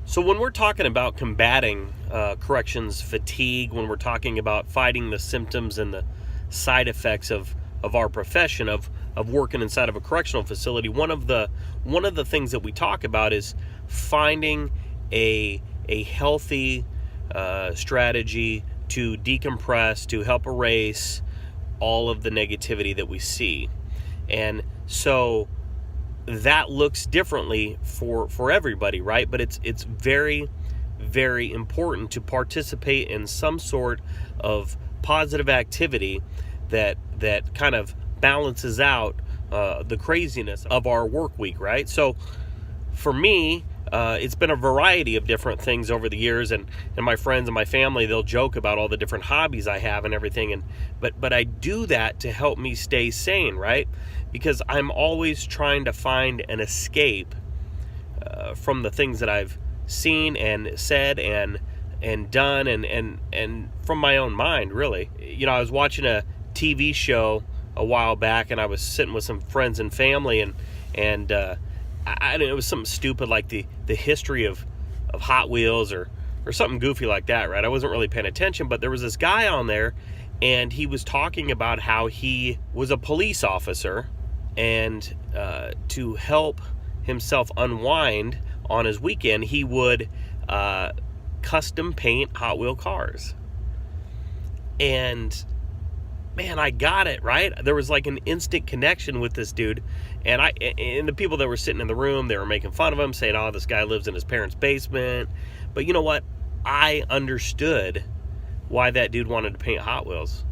So when we're talking about combating corrections fatigue, when we're talking about fighting the symptoms and the side effects of our profession of working inside of a correctional facility, one of the things that we talk about is finding a healthy strategy to decompress, to help erase all of the negativity that we see. And so that looks differently for everybody, right? But it's very, very important to participate in some sort of positive activity that kind of balances out the craziness of our work week, right? So for me, it's been a variety of different things over the years, and my friends and my family, they'll joke about all the different hobbies I have and everything, but I do that to help me stay sane, right? Because I'm always trying to find an escape from the things that I've seen and said and done and from my own mind, really. You know, I was watching a TV show a while back, and I was sitting with some friends and family, and it was something stupid like the history of Hot Wheels or something goofy like that, right? I wasn't really paying attention, but there was this guy on there, and he was talking about how he was a police officer, and to help himself unwind on his weekend, he would custom paint Hot Wheel cars. And man, I got it, right? There was like an instant connection with this dude, and the people that were sitting in the room, they were making fun of him, saying, "Oh, this guy lives in his parents' basement." But you know what? I understood why that dude wanted to paint Hot Wheels.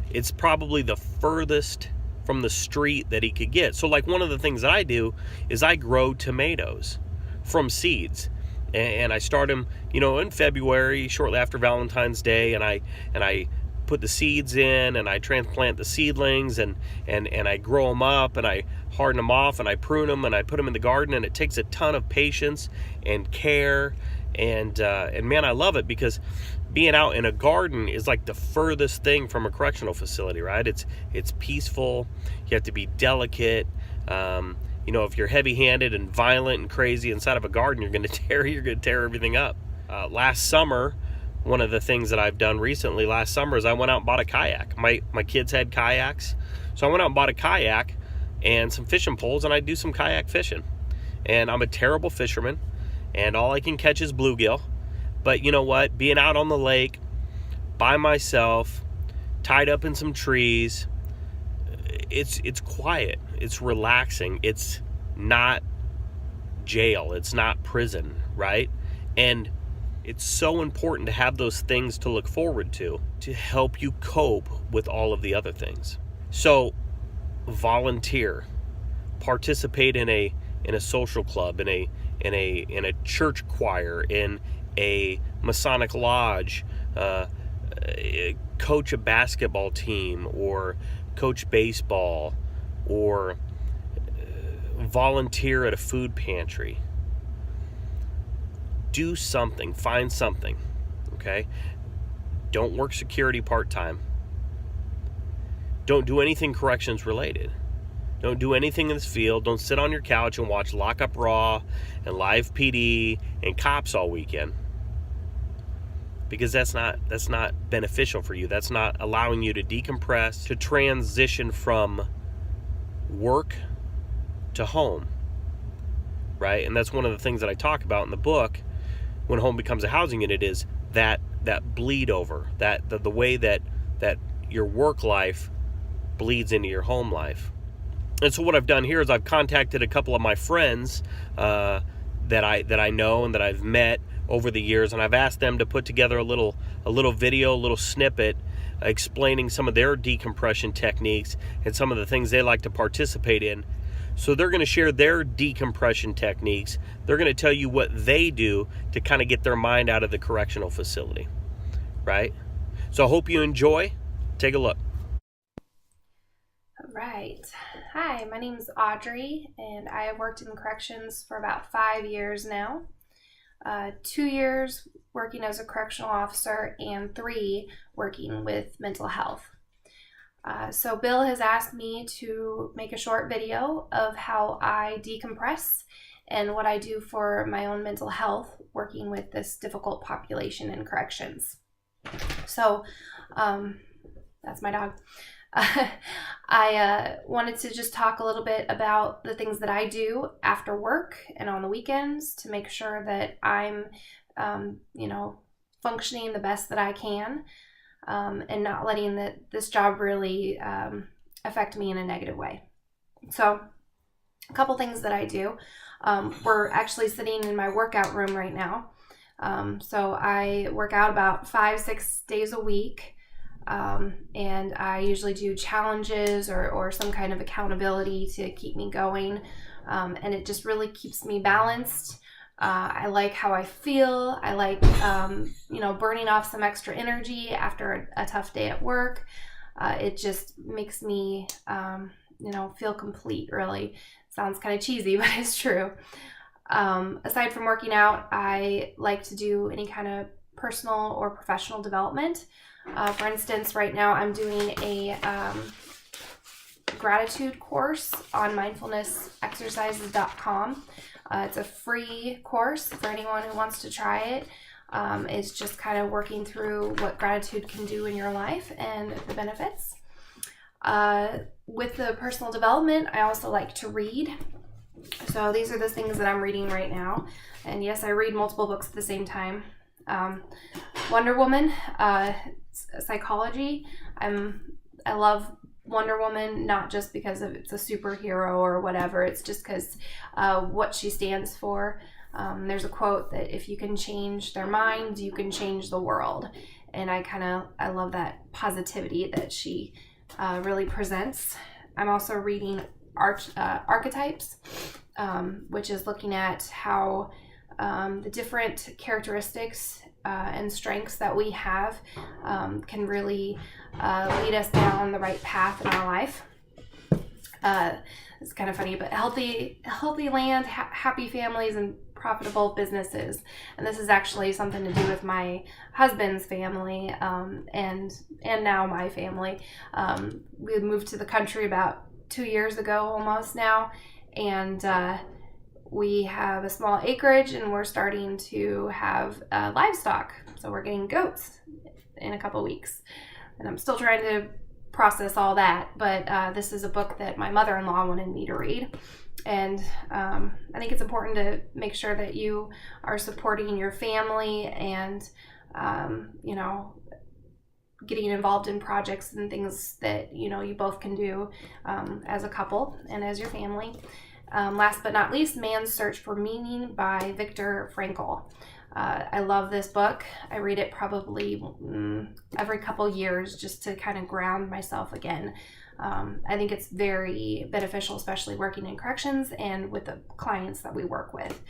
It's probably the furthest from the street that he could get. So like one of the things that I do is I grow tomatoes from seeds, and I start them, you know, in February, shortly after Valentine's Day, and I put the seeds in, and I transplant the seedlings, and I grow them up, and I harden them off, and I prune them, and I put them in the garden, and it takes a ton of patience and care, and man, I love it, because being out in a garden is like the furthest thing from a correctional facility, right? It's peaceful. You have to be delicate. You know, if you're heavy-handed and violent and crazy inside of a garden, you're going to tear everything up. Last summer, one of the things that I've done recently last summer is I went out and bought a kayak. My kids had kayaks, so I went out and bought a kayak and some fishing poles, and I do some kayak fishing. And I'm a terrible fisherman, and all I can catch is bluegill. But you know what? Being out on the lake by myself, tied up in some trees, it's quiet, it's relaxing, it's not jail, it's not prison, right? And it's so important to have those things to look forward to help you cope with all of the other things. So volunteer, participate in a social club, in a church choir, in a Masonic lodge, coach a basketball team, or coach baseball, or volunteer at a food pantry. Do something, find something, okay? Don't work security part-time. Don't do anything corrections related. Don't do anything in this field. Don't sit on your couch and watch Lockup Raw and Live PD and Cops all weekend, because that's not beneficial for you. That's not allowing you to decompress, to transition from work to home, right? And that's one of the things that I talk about in the book, When Home Becomes a Housing Unit, is that bleed over, that the way that your work life bleeds into your home life. And so what I've done here is I've contacted a couple of my friends that I know and that I've met over the years, and I've asked them to put together a little video, a little snippet explaining some of their decompression techniques and some of the things they like to participate in. So they're going to share their decompression techniques. They're going to tell you what they do to kind of get their mind out of the correctional facility, right? So I hope you enjoy. Take a look. All right. Hi, my name is Audrey, and I have worked in corrections for about 5 years now. 2 years working as a correctional officer, and 3 working with mental health. So Bill has asked me to make a short video of how I decompress and what I do for my own mental health working with this difficult population in corrections. So that's my dog. I wanted to just talk a little bit about the things that I do after work and on the weekends to make sure that I'm, functioning the best that I can, and not letting this job really affect me in a negative way. So a couple things that I do. We're actually sitting in my workout room right now. So I work out about 5-6 days a week. And I usually do challenges or some kind of accountability to keep me going. And it just really keeps me balanced. I like how I feel. I like, burning off some extra energy after a tough day at work. It just makes me, feel complete, really. Sounds kind of cheesy, but it's true. Aside from working out, I like to do any kind of personal or professional development. For instance, right now I'm doing a gratitude course on mindfulnessexercises.com. It's a free course for anyone who wants to try it. It's just kind of working through what gratitude can do in your life and the benefits. With the personal development, I also like to read. So these are the things that I'm reading right now. And yes, I read multiple books at the same time. Wonder Woman, psychology. I love Wonder Woman, not just because it's a superhero or whatever. It's just because what she stands for. There's a quote that if you can change their minds, you can change the world. And I love that positivity that she really presents. I'm also reading Archetypes, which is looking at how the different characteristics and strengths that we have can really lead us down the right path in our life. It's kind of funny, but healthy land, happy families, and profitable businesses. And this is actually something to do with my husband's family and now my family. We moved to the country about 2 years ago almost now, and we have a small acreage, and we're starting to have livestock. So we're getting goats in a couple weeks, and I'm still trying to process all that. But this is a book that my mother-in-law wanted me to read, and I think it's important to make sure that you are supporting your family and getting involved in projects and things that you both can do as a couple and as your family. Last but not least, Man's Search for Meaning by Viktor Frankl. I love this book. I read it probably every couple years just to kind of ground myself again. I think it's very beneficial, especially working in corrections and with the clients that we work with,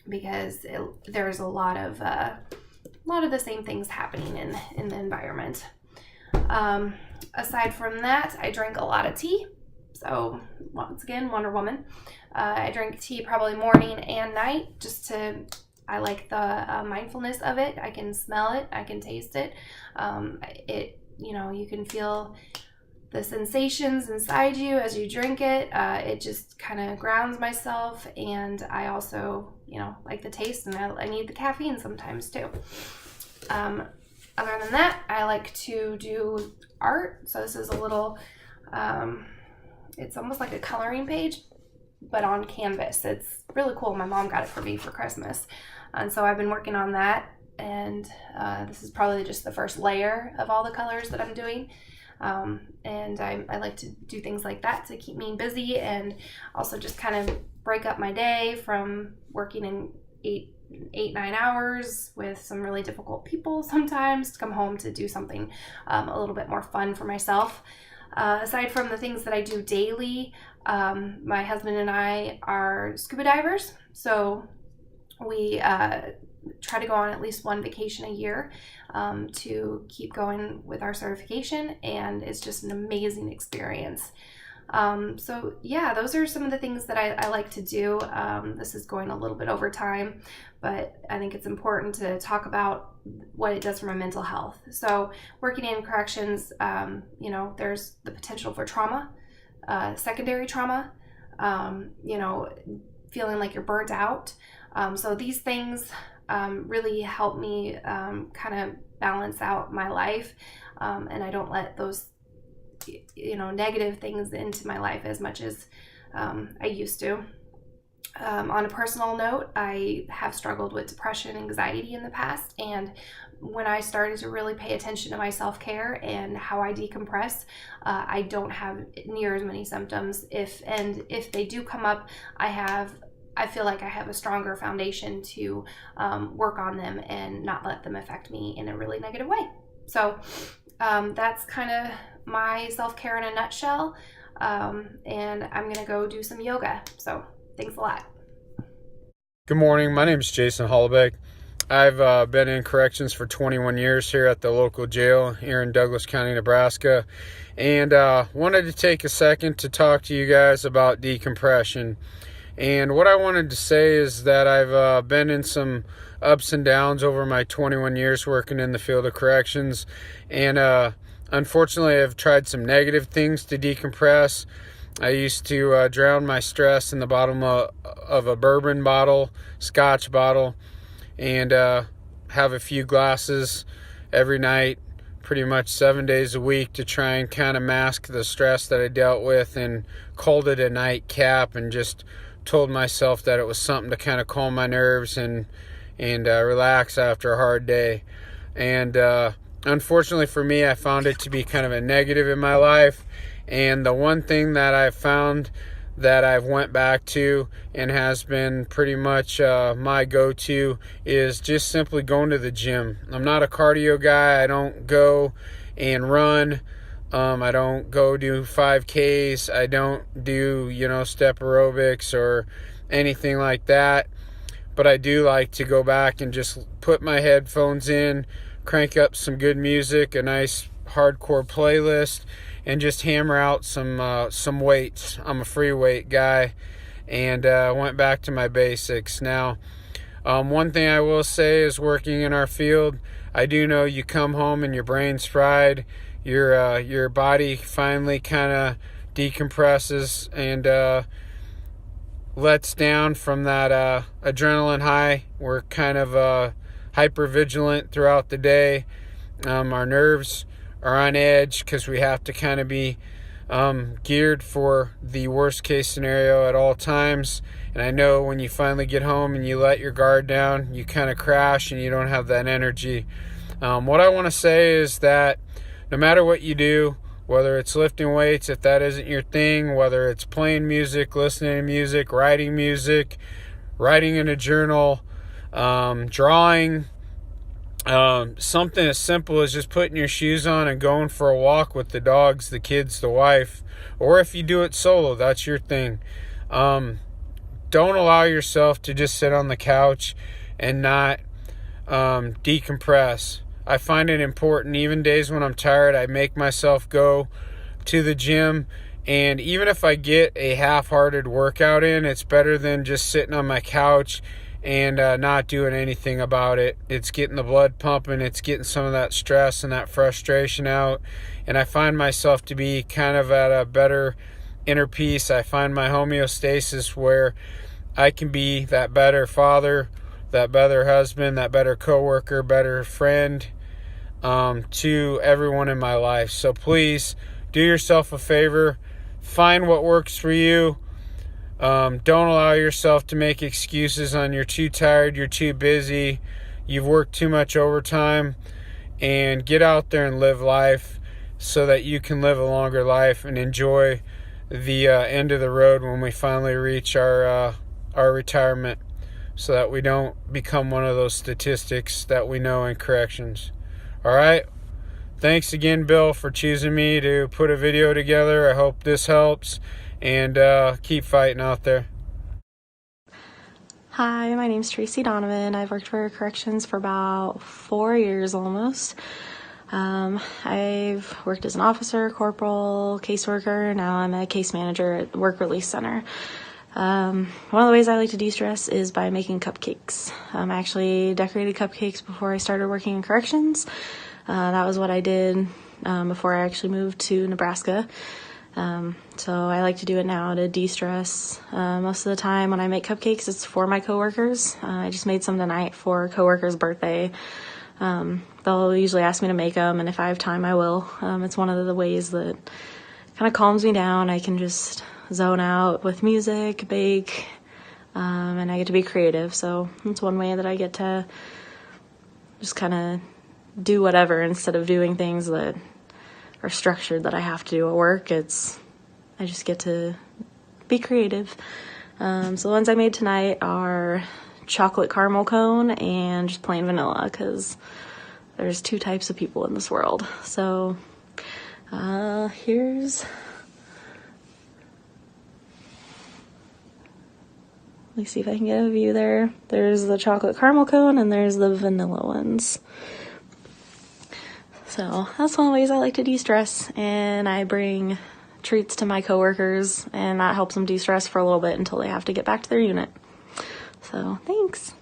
because there's a lot of the same things happening in the environment. Aside from that, I drink a lot of tea. So once again, Wonder Woman. I drink tea probably morning and night I like the mindfulness of it. I can smell it. I can taste it. You can feel the sensations inside you as you drink it. It just kind of grounds myself, and I also, like the taste, and I need the caffeine sometimes too. Other than that, I like to do art. So this is a little, it's almost like a coloring page, but on canvas. It's really cool. My mom got it for me for Christmas. And so I've been working on that. And this is probably just the first layer of all the colors that I'm doing. And I like to do things like that to keep me busy, and also just kind of break up my day from working in 8-9 hours with some really difficult people sometimes, to come home to do something a little bit more fun for myself. Aside from the things that I do daily, my husband and I are scuba divers, so we try to go on at least one vacation a year to keep going with our certification, and it's just an amazing experience. So yeah, those are some of the things that I like to do. This is going a little bit over time, but I think it's important to talk about what it does for my mental health. So working in corrections, there's the potential for trauma, secondary trauma, feeling like you're burnt out. So these things really help me kind of balance out my life, and I don't let those negative things into my life as much as I used to. On a personal note, I have struggled with depression and anxiety in the past, and when I started to really pay attention to my self-care and how I decompress, I don't have near as many symptoms. If they do come up, I feel like I have a stronger foundation to work on them and not let them affect me in a really negative way. So that's kind of my self-care in a nutshell, and I'm gonna go do some yoga. So thanks a lot. Good morning. My name is Jason Hollabeck. I've been in corrections for 21 years here at the local jail here in Douglas County, Nebraska, and wanted to take a second to talk to you guys about decompression. And what I wanted to say is that I've been in some ups and downs over my 21 years working in the field of corrections, and unfortunately I've tried some negative things to decompress. I used to drown my stress in the bottom of a bourbon bottle, scotch bottle, and have a few glasses every night, pretty much 7 days a week, to try and kind of mask the stress that I dealt with, and called it a nightcap and just told myself that it was something to kind of calm my nerves and relax after a hard day. And unfortunately for me, I found it to be kind of a negative in my life. And the one thing that I've found that I've went back to and has been pretty much my go-to is just simply going to the gym. I'm not a cardio guy. I don't go and run. I don't go do 5Ks. I don't do, step aerobics or anything like that. But I do like to go back and just put my headphones in, crank up some good music, a nice hardcore playlist, and just hammer out some weights. I'm a free weight guy, and went back to my basics. Now, one thing I will say is, working in our field, I do know you come home and your brain's fried. Your body finally kind of decompresses and lets down from that adrenaline high. We're kind of hyper vigilant throughout the day. Our nerves are on edge because we have to kind of be geared for the worst case scenario at all times. And I know when you finally get home and you let your guard down, you kind of crash and you don't have that energy. What I want to say is that no matter what you do, whether it's lifting weights, if that isn't your thing, whether it's playing music, listening to music, writing in a journal, drawing, something as simple as just putting your shoes on and going for a walk with the dogs, the kids, the wife, or if you do it solo, that's your thing. Don't allow yourself to just sit on the couch and not decompress. I find it important, even days when I'm tired, I make myself go to the gym, and even if I get a half-hearted workout in, it's better than just sitting on my couch and not doing anything about it. It's getting the blood pumping, it's getting some of that stress and that frustration out, and I find myself to be kind of at a better inner peace. I find my homeostasis where I can be that better father, that better husband, that better coworker, better friend to everyone in my life. So please do yourself a favor, find what works for you. Don't allow yourself to make excuses on you're too tired, you're too busy, you've worked too much overtime, and get out there and live life so that you can live a longer life and enjoy the end of the road when we finally reach our retirement, so that we don't become one of those statistics that we know in corrections. All right. Thanks again, Bill, for choosing me to put a video together. I hope this helps, and keep fighting out there. Hi, my name's Tracy Donovan. I've worked for corrections for about 4 years almost. I've worked as an officer, corporal, caseworker. Now I'm a case manager at the Work Release Center. One of the ways I like to de-stress is by making cupcakes. I actually decorated cupcakes before I started working in corrections. That was what I did before I actually moved to Nebraska. So I like to do it now to de-stress. Most of the time when I make cupcakes, it's for my coworkers. I just made some tonight for a coworker's birthday. They'll usually ask me to make them, and if I have time, I will. It's one of the ways that kind of calms me down. I can just zone out with music, bake, and I get to be creative. So it's one way that I get to just kind of do whatever instead of doing things that are structured that I have to do at work. I just get to be creative. So the ones I made tonight are chocolate caramel cone and just plain vanilla, because there's two types of people in this world. So here's, let me see if I can get a view there. There's the chocolate caramel cone and there's the vanilla ones. So that's one of the ways I like to de-stress, and I bring treats to my coworkers, and that helps them de-stress for a little bit until they have to get back to their unit. So thanks.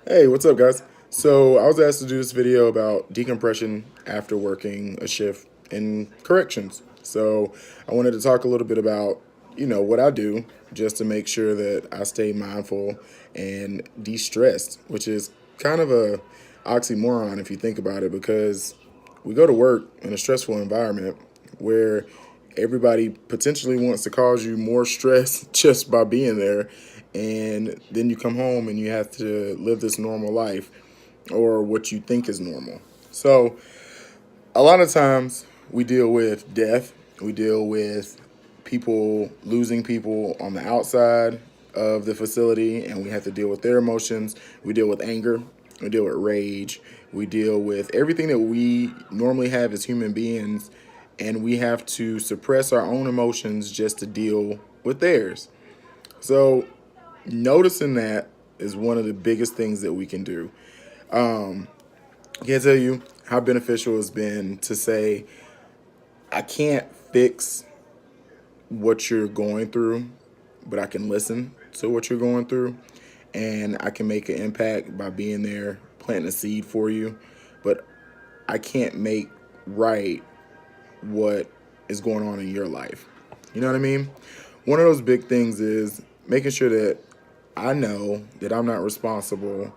Hey, what's up, guys? So I was asked to do this video about decompression after working a shift in corrections. So I wanted to talk a little bit about, what I do just to make sure that I stay mindful and de-stressed, which is kind of a oxymoron if you think about it, because we go to work in a stressful environment where everybody potentially wants to cause you more stress just by being there. And then you come home and you have to live this normal life, or what you think is normal. So a lot of times we deal with death. We deal with people losing people on the outside of the facility, and we have to deal with their emotions. We deal with anger. We deal with rage. We deal with everything that we normally have as human beings, and we have to suppress our own emotions just to deal with theirs. So noticing that is one of the biggest things that we can do. I can't tell you how beneficial it's been to say, I can't fix what you're going through, but I can listen to what you're going through, and I can make an impact by being there, planting a seed for you, but I can't make right what is going on in your life. You know what I mean? One of those big things is making sure that I know that I'm not responsible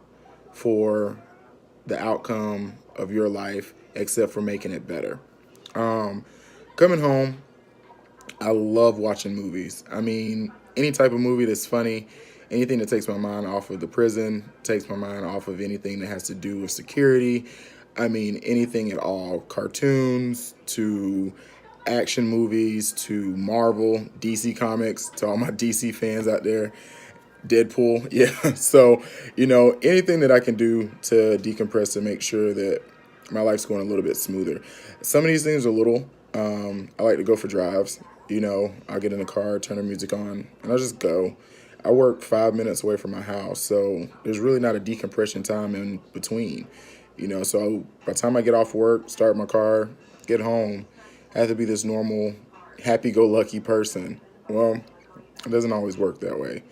for the outcome of your life except for making it better. Coming home, I love watching movies. I mean, any type of movie that's funny, anything that takes my mind off of the prison, takes my mind off of anything that has to do with security. I mean, anything at all. Cartoons to action movies to Marvel, DC Comics, to all my DC fans out there. Deadpool, yeah. So, anything that I can do to decompress and make sure that my life's going a little bit smoother. Some of these things are little. I like to go for drives. I'll get in the car, turn the music on, and I'll just go. I work 5 minutes away from my house, so there's really not a decompression time in between. So by the time I get off work, start my car, get home, I have to be this normal, happy-go-lucky person. Well, it doesn't always work that way.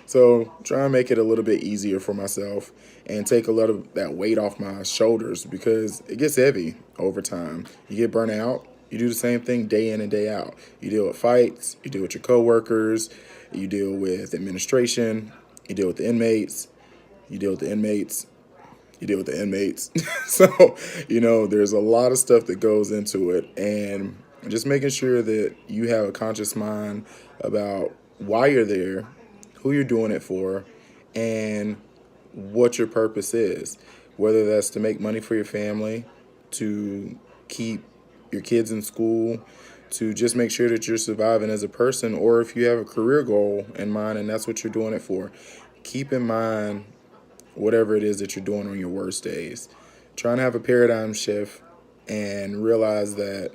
So try and make it a little bit easier for myself and take a lot of that weight off my shoulders, because it gets heavy over time. You get burnt out. You do the same thing day in and day out. You deal with fights. You deal with your coworkers. You deal with administration. You deal with the inmates. You deal with the inmates. You deal with the inmates. So, there's a lot of stuff that goes into it. And just making sure that you have a conscious mind about why you're there, who you're doing it for, and what your purpose is. Whether that's to make money for your family, to keep your kids in school, to just make sure that you're surviving as a person, or if you have a career goal in mind and that's what you're doing it for. Keep in mind whatever it is that you're doing on your worst days. Try and have a paradigm shift and realize that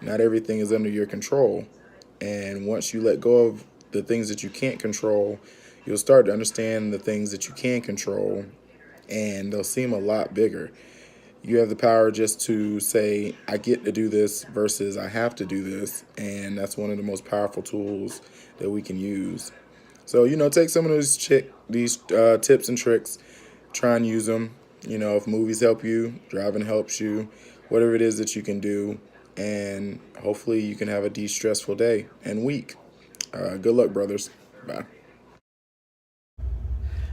not everything is under your control. And once you let go of the things that you can't control, you'll start to understand the things that you can control, and they'll seem a lot bigger. You have the power just to say, I get to do this versus I have to do this, and that's one of the most powerful tools that we can use. So, take some of those tips and tricks, try and use them. If movies help you, driving helps you, whatever it is that you can do, and hopefully you can have a de-stressful day and week. Good luck, brothers. Bye.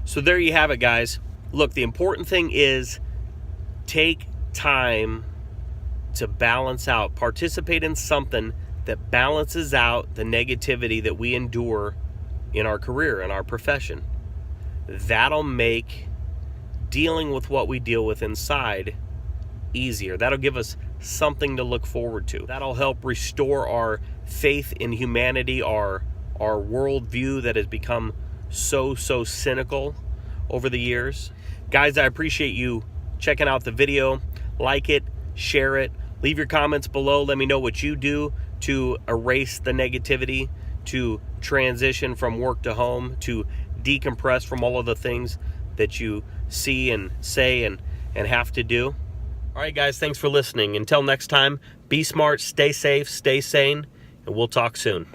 So there you have it, guys. Look, the important thing is take time to balance out, participate in something that balances out the negativity that we endure in our career, in our profession. That'll make dealing with what we deal with inside easier. That'll give us something to look forward to. That'll help restore our faith in humanity, our worldview that has become so cynical over the years. Guys, I appreciate you checking out the video. Like it, share it, leave your comments below. Let me know what you do to erase the negativity, to transition from work to home, to decompress from all of the things that you see and say and have to do. All right, guys, thanks for listening. Until next time, be smart, stay safe, stay sane, and we'll talk soon.